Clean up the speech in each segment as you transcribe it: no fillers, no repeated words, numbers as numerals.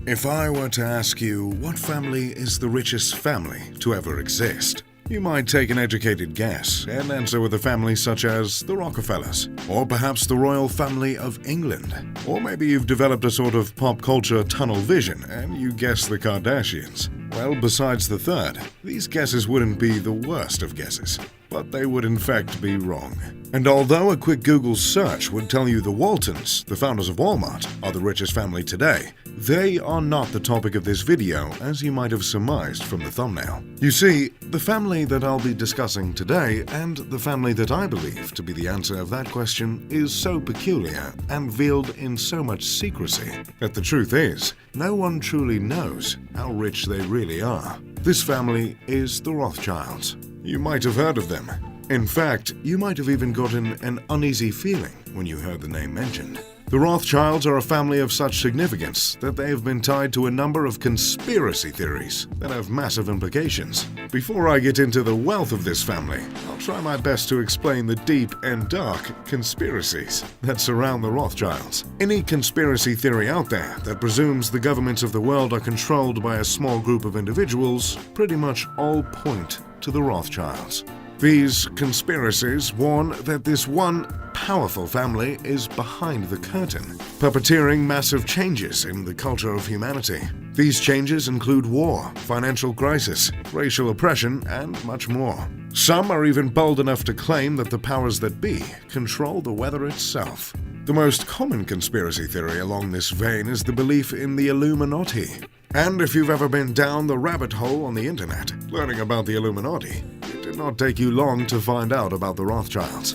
If I were to ask you what family is the richest family to ever exist, you might take an educated guess and answer with a family such as the Rockefellers, or perhaps the royal family of England. Or maybe you've developed a sort of pop culture tunnel vision and you guess the Kardashians. Well, besides the third, these guesses wouldn't be the worst of guesses, but they would in fact be wrong. And although a quick Google search would tell you the Waltons, the founders of Walmart, are the richest family today, they are not the topic of this video, as you might have surmised from the thumbnail. You see, the family that I'll be discussing today, and the family that I believe to be the answer of that question, is so peculiar and veiled in so much secrecy that the truth is, no one truly knows how rich they really are. This family is the Rothschilds. You might have heard of them. In fact, you might have even gotten an uneasy feeling when you heard the name mentioned. The Rothschilds are a family of such significance that they have been tied to a number of conspiracy theories that have massive implications. Before I get into the wealth of this family, I'll try my best to explain the deep and dark conspiracies that surround the Rothschilds. Any conspiracy theory out there that presumes the governments of the world are controlled by a small group of individuals pretty much all point to the Rothschilds. These conspiracies warn that this one powerful family is behind the curtain, puppeteering massive changes in the culture of humanity. These changes include war, financial crisis, racial oppression, and much more. Some are even bold enough to claim that the powers that be control the weather itself. The most common conspiracy theory along this vein is the belief in the Illuminati. And if you've ever been down the rabbit hole on the internet learning about the Illuminati, it did not take you long to find out about the Rothschilds.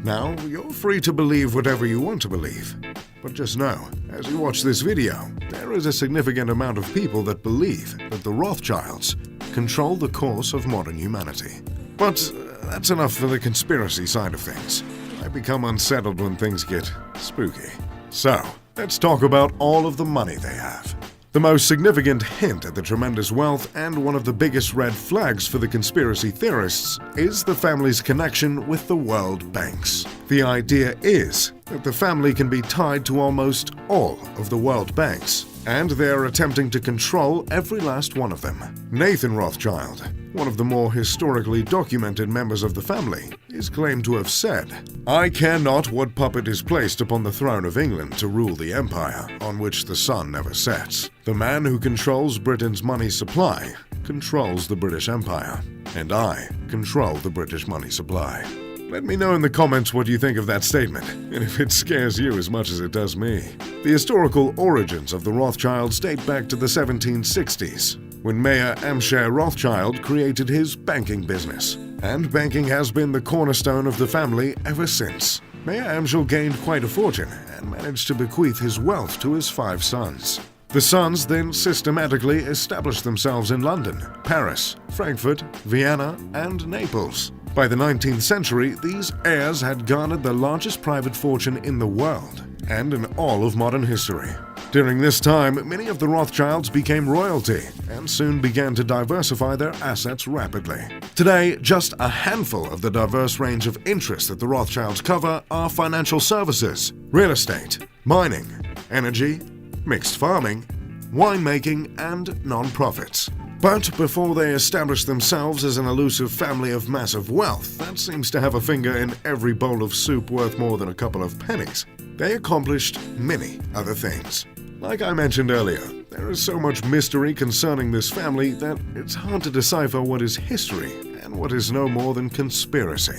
Now, you're free to believe whatever you want to believe. But just know, as you watch this video, there is a significant amount of people that believe that the Rothschilds control the course of modern humanity. But that's enough for the conspiracy side of things. I become unsettled when things get spooky. So, let's talk about all of the money they have. The most significant hint at the tremendous wealth and one of the biggest red flags for the conspiracy theorists is the family's connection with the world banks. The idea is that the family can be tied to almost all of the world banks, and they are attempting to control every last one of them. Nathan Rothschild, one of the more historically documented members of the family, is claimed to have said, "I care not what puppet is placed upon the throne of England to rule the empire on which the sun never sets. The man who controls Britain's money supply controls the British Empire, and I control the British money supply." Let me know in the comments what you think of that statement, and if it scares you as much as it does me. The historical origins of the Rothschilds date back to the 1760s, when Mayer Amschel Rothschild created his banking business. And banking has been the cornerstone of the family ever since. Mayer Amschel gained quite a fortune and managed to bequeath his wealth to his 5 sons. The sons then systematically established themselves in London, Paris, Frankfurt, Vienna, and Naples. By the 19th century, these heirs had garnered the largest private fortune in the world and in all of modern history. During this time, many of the Rothschilds became royalty and soon began to diversify their assets rapidly. Today, just a handful of the diverse range of interests that the Rothschilds cover are financial services, real estate, mining, energy, mixed farming, winemaking, and non-profits. But before they established themselves as an elusive family of massive wealth that seems to have a finger in every bowl of soup worth more than a couple of pennies, they accomplished many other things. Like I mentioned earlier, there is so much mystery concerning this family that it's hard to decipher what is history and what is no more than conspiracy.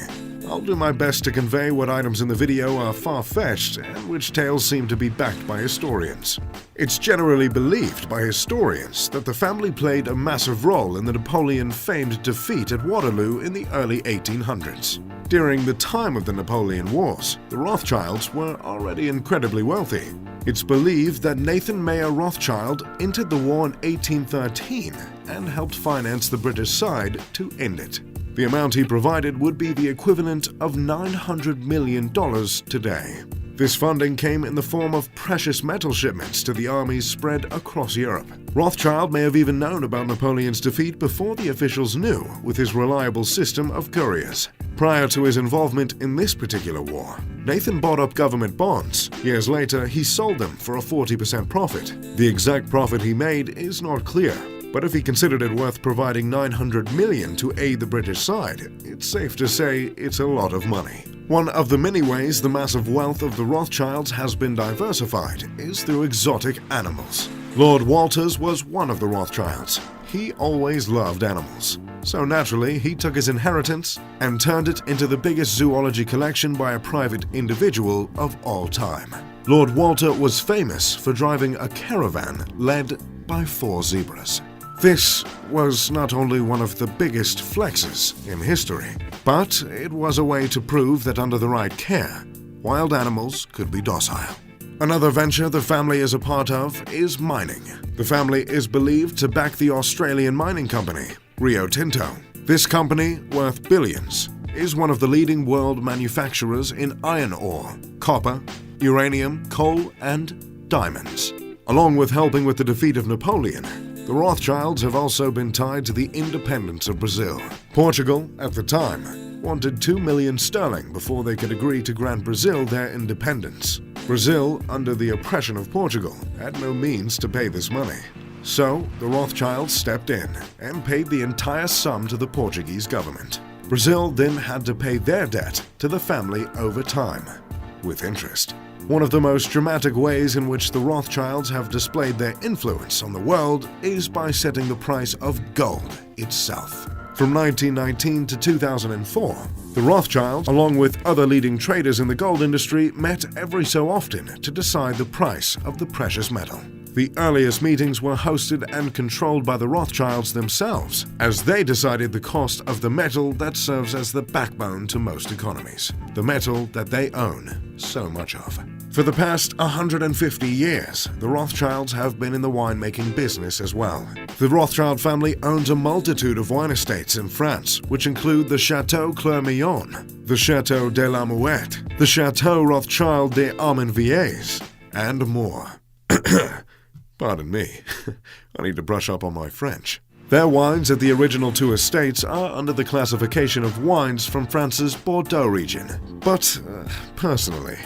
I'll do my best to convey what items in the video are far-fetched and which tales seem to be backed by historians. It's generally believed by historians that the family played a massive role in the Napoleon-famed defeat at Waterloo in the early 1800s. During the time of the Napoleon Wars, the Rothschilds were already incredibly wealthy. It's believed that Nathan Mayer Rothschild entered the war in 1813 and helped finance the British side to end it. The amount he provided would be the equivalent of $900 million today. This funding came in the form of precious metal shipments to the armies spread across Europe. Rothschild may have even known about Napoleon's defeat before the officials knew, with his reliable system of couriers. Prior to his involvement in this particular war, Nathan bought up government bonds. Years later, he sold them for a 40% profit. The exact profit he made is not clear, but if he considered it worth providing $900 million to aid the British side, it's safe to say it's a lot of money. One of the many ways the massive wealth of the Rothschilds has been diversified is through exotic animals. Lord Walters was one of the Rothschilds. He always loved animals. So naturally, he took his inheritance and turned it into the biggest zoology collection by a private individual of all time. Lord Walter was famous for driving a caravan led by 4 zebras. This was not only one of the biggest flexes in history, but it was a way to prove that under the right care, wild animals could be docile. Another venture the family is a part of is mining. The family is believed to back the Australian mining company, Rio Tinto. This company, worth billions, is one of the leading world manufacturers in iron ore, copper, uranium, coal, and diamonds. Along with helping with the defeat of Napoleon, the Rothschilds have also been tied to the independence of Brazil. Portugal, at the time, wanted 2 million sterling before they could agree to grant Brazil their independence. Brazil, under the oppression of Portugal, had no means to pay this money. So, the Rothschilds stepped in and paid the entire sum to the Portuguese government. Brazil then had to pay their debt to the family over time, with interest. One of the most dramatic ways in which the Rothschilds have displayed their influence on the world is by setting the price of gold itself. From 1919 to 2004, the Rothschilds, along with other leading traders in the gold industry, met every so often to decide the price of the precious metal. The earliest meetings were hosted and controlled by the Rothschilds themselves, as they decided the cost of the metal that serves as the backbone to most economies, the metal that they own so much of. For the past 150 years, the Rothschilds have been in the winemaking business as well. The Rothschild family owns a multitude of wine estates in France, which include the Château Clermillon, the Château de la Mouette, the Château Rothschild des Armenvilliers, and more. Pardon me, I need to brush up on my French. Their wines at the original 2 estates are under the classification of wines from France's Bordeaux region. But, personally,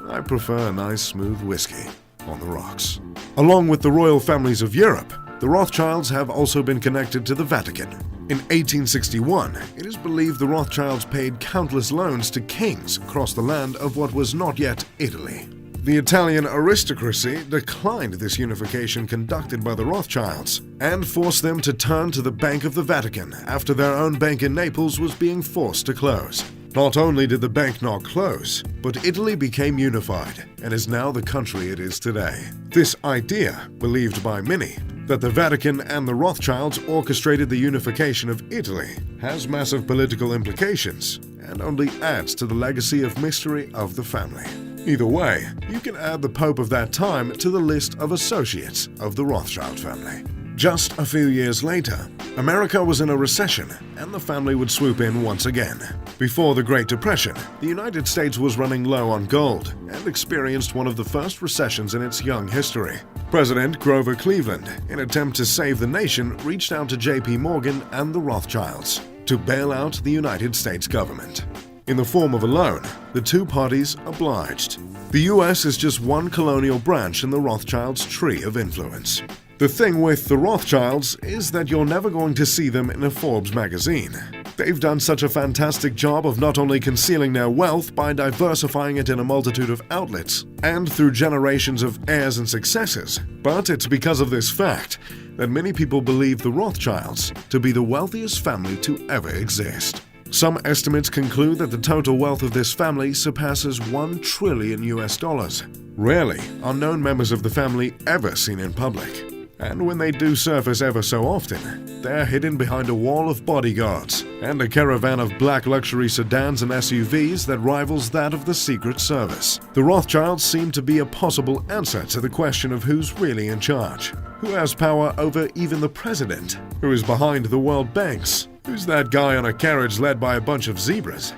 I prefer a nice smooth whiskey on the rocks. Along with the royal families of Europe, the Rothschilds have also been connected to the Vatican. In 1861, it is believed the Rothschilds paid countless loans to kings across the land of what was not yet Italy. The Italian aristocracy declined this unification conducted by the Rothschilds and forced them to turn to the Bank of the Vatican after their own bank in Naples was being forced to close. Not only did the bank not close, but Italy became unified and is now the country it is today. This idea, believed by many, that the Vatican and the Rothschilds orchestrated the unification of Italy, has massive political implications and only adds to the legacy of mystery of the family. Either way, you can add the Pope of that time to the list of associates of the Rothschild family. Just a few years later, America was in a recession and the family would swoop in once again. Before the Great Depression, the United States was running low on gold and experienced one of the first recessions in its young history. President Grover Cleveland, in an attempt to save the nation, reached out to J.P. Morgan and the Rothschilds to bail out the United States government. In the form of a loan, the 2 parties obliged. The US is just one colonial branch in the Rothschilds' tree of influence. The thing with the Rothschilds is that you're never going to see them in a Forbes magazine. They've done such a fantastic job of not only concealing their wealth by diversifying it in a multitude of outlets and through generations of heirs and successors, but it's because of this fact that many people believe the Rothschilds to be the wealthiest family to ever exist. Some estimates conclude that the total wealth of this family surpasses $1 trillion US. Rarely are known members of the family ever seen in public. And when they do surface ever so often, they're hidden behind a wall of bodyguards and a caravan of black luxury sedans and SUVs that rivals that of the Secret Service. The Rothschilds seem to be a possible answer to the question of who's really in charge. Who has power over even the president? Who is behind the world banks? Who's that guy on a carriage led by a bunch of zebras?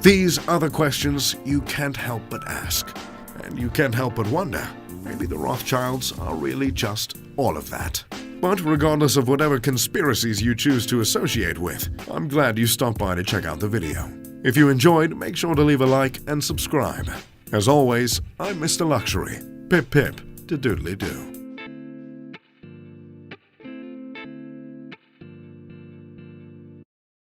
These are the questions you can't help but ask. And you can't help but wonder, maybe the Rothschilds are really just all of that. But regardless of whatever conspiracies you choose to associate with, I'm glad you stopped by to check out the video. If you enjoyed, make sure to leave a like and subscribe. As always, I'm Mr. Luxury. Pip pip to doodly doo.